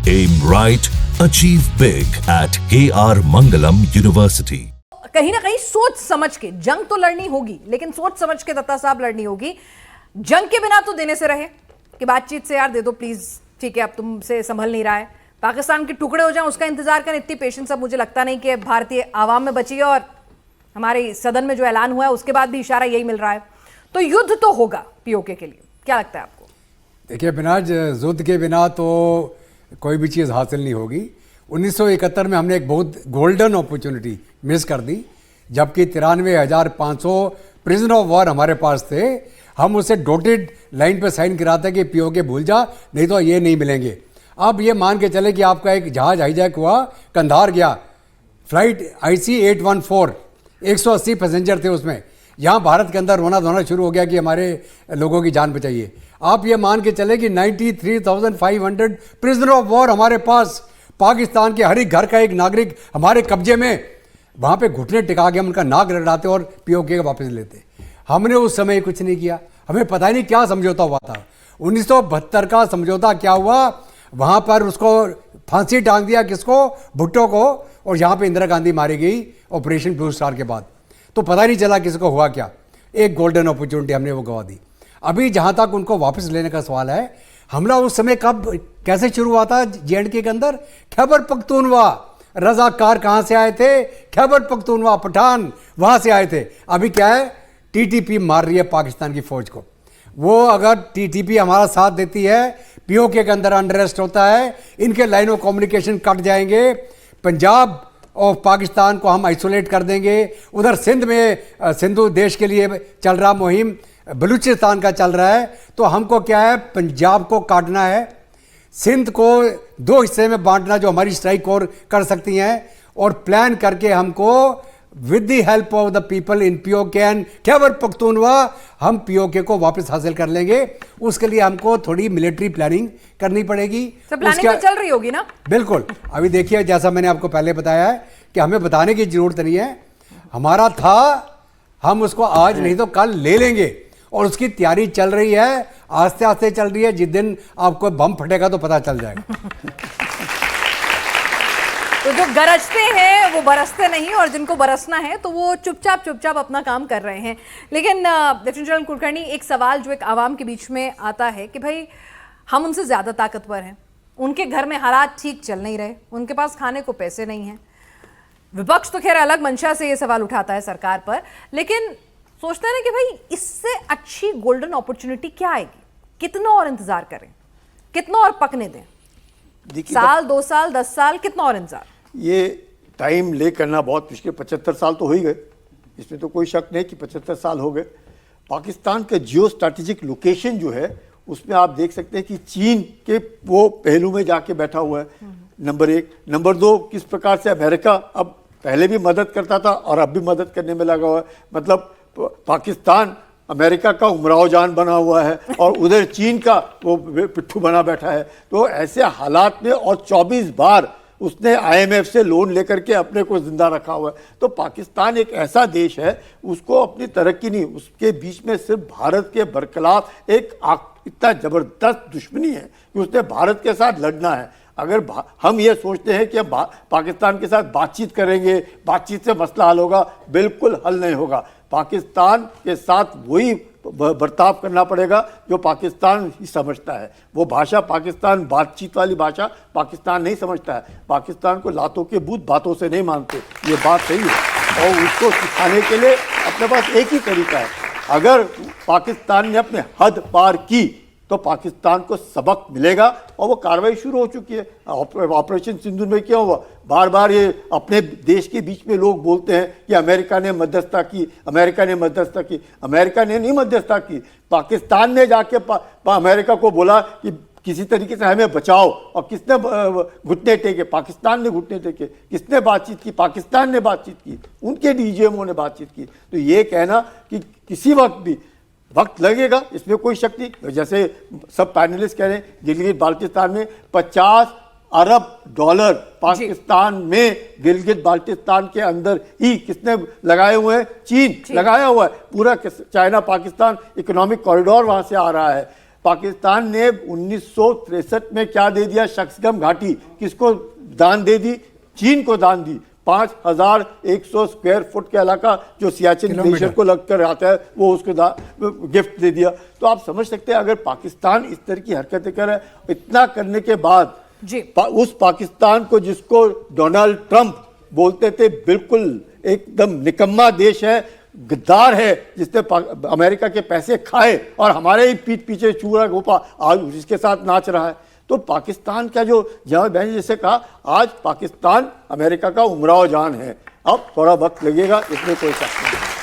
Aim right, achieve big at KR Mangalam University. कहीं ना कहीं सोच समझ के जंग तो लड़नी होगी, लेकिन सोच समझ के दत्ता साहब लड़नी होगी। जंग के बिना तो देने से रहे कि बातचीत से यार दे दो प्लीज, ठीक है अब तुमसे संभल नहीं रहा है, पाकिस्तान के टुकड़े हो जाएं उसका इंतजार करें। इतनी पेशेंस अब मुझे लगता नहीं कि भारतीय आवाम में बची है, और हमारे सदन में जो ऐलान हुआ है उसके बाद भी इशारा यही मिल रहा है। तो युद्ध तो होगा पीओके के लिए, क्या लगता है आपको? देखिए बिना युद्ध के बिना तो कोई भी चीज़ हासिल नहीं होगी। 1971 में हमने एक बहुत गोल्डन अपॉर्चुनिटी मिस कर दी, जबकि 93,500 प्रिजनर ऑफ वॉर हमारे पास थे। हम उसे डॉटेड लाइन पे साइन कराते कि पीओके भूल जा, नहीं तो ये नहीं मिलेंगे। अब ये मान के चले कि आपका एक जहाज हाईजैक हुआ, कंधार गया, फ्लाइट IC 814, 180 पैसेंजर थे उसमें। यहाँ भारत के अंदर रोना धोना शुरू हो गया कि हमारे लोगों की जान बचाइए। आप ये मान के चले कि 93,500 प्रिजनर ऑफ वॉर हमारे पास, पाकिस्तान के हर एक घर का एक नागरिक हमारे कब्जे में। वहाँ पे घुटने टिका के हम उनका नाक रगड़ाते और पीओके का वापस लेते। हमने उस समय कुछ नहीं किया, हमें पता ही नहीं क्या समझौता हुआ था। 1972 का समझौता क्या हुआ, वहाँ पर उसको फांसी टांग दिया, किसको? भुट्टो को। और यहाँ पे इंदिरा गांधी मारी गई ऑपरेशन ब्लू स्टार के बाद। तो पता ही नहीं चला किसको हुआ क्या। एक गोल्डन अपॉर्चुनिटी हमने वो गवा दी। अभी जहाँ तक उनको वापस लेने का सवाल है, हमला उस समय कब कैसे शुरू हुआ था JNK के अंदर? खैबर पख्तूनवा रजाकार कहाँ से आए थे? खैबर पख्तूनवा पठान वहाँ से आए थे। अभी क्या है, TTP मार रही है पाकिस्तान की फौज को। वो अगर TTP हमारा साथ देती है, पीओके के अंदर अनरेस्ट होता है, इनके लाइन ऑफ कम्युनिकेशन कट जाएंगे, पंजाब और पाकिस्तान को हम आइसोलेट कर देंगे। उधर सिंध में सिंधु देश के लिए चल रहा मुहिम, बलूचिस्तान का चल रहा है। तो हमको क्या है, पंजाब को काटना है, सिंध को 2 हिस्से में बांटना, जो हमारी स्ट्राइक कोर कर सकती हैं, और प्लान करके हमको with the help of the people in PoK and Khyber Pakhtunkhwa हम पीओके को वापस हासिल कर लेंगे। उसके लिए हमको थोड़ी मिलिट्री प्लानिंग करनी पड़ेगी। प्लानिंग तो चल रही होगी ना? बिल्कुल। अभी देखिए, जैसा मैंने आपको पहले बताया है कि हमें बताने की जरूरत नहीं है, हमारा था, हम उसको आज नहीं तो कल ले लेंगे, और उसकी तैयारी चल रही है, आस्ते आस्ते चल रही है। जिस दिन आपको बम फटेगा तो पता चल जाएगा। तो जो गरजते हैं वो बरसते नहीं, और जिनको बरसना है तो वो चुपचाप अपना काम कर रहे हैं। लेकिन लेफ्टिनेंट जनरल कुलकर्णी, एक सवाल जो एक आवाम के बीच में आता है कि भाई हम उनसे ज़्यादा ताकतवर हैं, उनके घर में हालात ठीक चल नहीं रहे, उनके पास खाने को पैसे नहीं हैं। विपक्ष तो खैर अलग मंशा से ये सवाल उठाता है सरकार पर, लेकिन सोचते हैं ना कि भाई इससे अच्छी गोल्डन अपॉर्चुनिटी क्या आएगी? कितना और इंतजार करें, कितना और पकने दें? साल, 2 साल, 10 साल, कितना और इंतजार? ये टाइम ले करना बहुत मुश्किल। 75 साल तो हो ही गए, इसमें तो कोई शक नहीं कि 75 साल हो गए। पाकिस्तान का जियो स्ट्रैटेजिक लोकेशन जो है, उसमें आप देख सकते हैं कि चीन के वो पहलू में जाके बैठा हुआ है, नंबर 1। नंबर 2, किस प्रकार से अमेरिका अब पहले भी मदद करता था और अब भी मदद करने में लगा हुआ है। मतलब पाकिस्तान अमेरिका का उमराव जान बना हुआ है, और उधर चीन का वो पिट्ठू बना बैठा है। तो ऐसे हालात में, और 24 बार उसने IMF से लोन लेकर के अपने को जिंदा रखा हुआ है। तो पाकिस्तान एक ऐसा देश है, उसको अपनी तरक्की नहीं, उसके बीच में सिर्फ भारत के बरखिलाफ एक इतना जबरदस्त दुश्मनी है कि उसने भारत के साथ लड़ना है। अगर हम ये सोचते हैं कि हम पाकिस्तान के साथ बातचीत करेंगे, बातचीत से मसला हल होगा, बिल्कुल हल नहीं होगा। पाकिस्तान के साथ वही बर्ताव करना पड़ेगा जो पाकिस्तान ही समझता है। वो भाषा पाकिस्तान, बातचीत वाली भाषा पाकिस्तान नहीं समझता है। पाकिस्तान को लातों के बूथ बातों से नहीं मानते, ये बात सही है। और उसको सिखाने के लिए अपने पास एक ही तरीका है। अगर पाकिस्तान ने अपने हद पार की तो पाकिस्तान को सबक मिलेगा, और वो कार्रवाई शुरू हो चुकी है। ऑपरेशन सिंदूर में क्या हुआ? बार बार ये अपने देश के बीच में लोग बोलते हैं कि अमेरिका ने मध्यस्थता की, अमेरिका ने मध्यस्थता की। अमेरिका ने नहीं मध्यस्थता की, पाकिस्तान ने जाके अमेरिका को बोला कि किसी तरीके से हमें बचाओ। और किसने घुटने टेके? पाकिस्तान ने घुटने टेके। किसने बातचीत की? पाकिस्तान ने बातचीत की, उनके DGMO ने बातचीत की। तो ये कहना कि किसी वक्त भी वक्त लगेगा, इसमें कोई शक नहीं। जैसे सब पैनलिस्ट कह रहे हैं, गिलगित बाल्टिस्तान में 50 अरब डॉलर पाकिस्तान में, गिलगित बाल्टिस्तान के अंदर ही किसने लगाए हुए हैं? चीन लगाया हुआ है। पूरा चाइना पाकिस्तान इकोनॉमिक कॉरिडोर वहां से आ रहा है। पाकिस्तान ने 1963 में क्या दे दिया? शक्सगम घाटी किसको दान दे दी? चीन को दान दी। 5100 स्क्वायर फुट का इलाका जो सियाचिन ग्लेशियर को लगकर आता है वो उसको गिफ्ट दे दिया। तो आप समझ सकते हैं अगर पाकिस्तान इस तरह की हरकतें करे, इतना करने के बाद उस पाकिस्तान को जिसको डोनाल्ड ट्रंप बोलते थे बिल्कुल एकदम निकम्मा देश है, गद्दार है, जिसने अमेरिका के पैसे खाए और हमारे ही पीठ पीछे चूरा गोपा आज उसके साथ नाच रहा है। तो पाकिस्तान का जो जवाब बहन जैसे कहा, आज पाकिस्तान अमेरिका का उमराव जान है। अब थोड़ा वक्त लगेगा, इसमें कोई शक नहीं है।